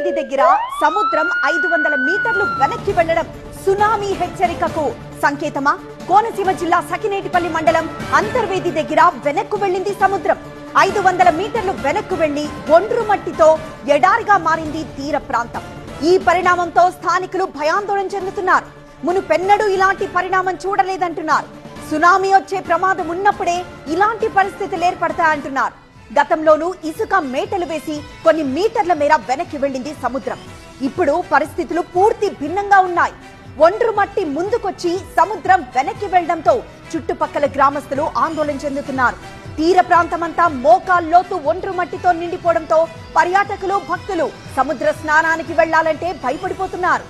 అంతర్వేది దగ్గర సముద్రం 500 మీటర్లు వెనక్కి వెళ్లడం సునామీ హెచ్చరికకు సంకేతమా? కోనసీమ జిల్లా సకినేటిపల్లి మండలం అంతర్వేది దగ్గర వెనక్కు వెళ్లింది సముద్రం. 500 మీటర్లు వెనక్కు వెళ్లి ఒండ్రు మట్టితో ఎడారిగా మారింది తీర ప్రాంతం. ఈ పరిణామంతో స్థానికులు భయాందోళన చెందుతున్నారు. మునుపెన్నడూ ఇలాంటి పరిణామం చూడలేదంటున్నారు. సునామీ వచ్చే ప్రమాదం ఉన్నప్పుడే ఇలాంటి పరిస్థితులు ఏర్పడతాయంటున్నారు. గతంలోనూ ఇసుక మేటలు వేసి కొన్ని మీటర్ల మేర వెనక్కి వెళ్లింది సముద్రం. ఇప్పుడు పరిస్థితులు పూర్తి భిన్నంగా ఉన్నాయి. ఒండ్రు మట్టి ముందుకొచ్చి సముద్రం వెనక్కి వెళ్లడంతో చుట్టుపక్కల గ్రామస్తులు ఆందోళన చెందుతున్నారు. తీర ప్రాంతమంతా మోకాల్లోతు ఒండ్రు మట్టితో నిండిపోవడంతో పర్యాటకులు, భక్తులు సముద్ర స్నానానికి వెళ్లాలంటే భయపడిపోతున్నారు.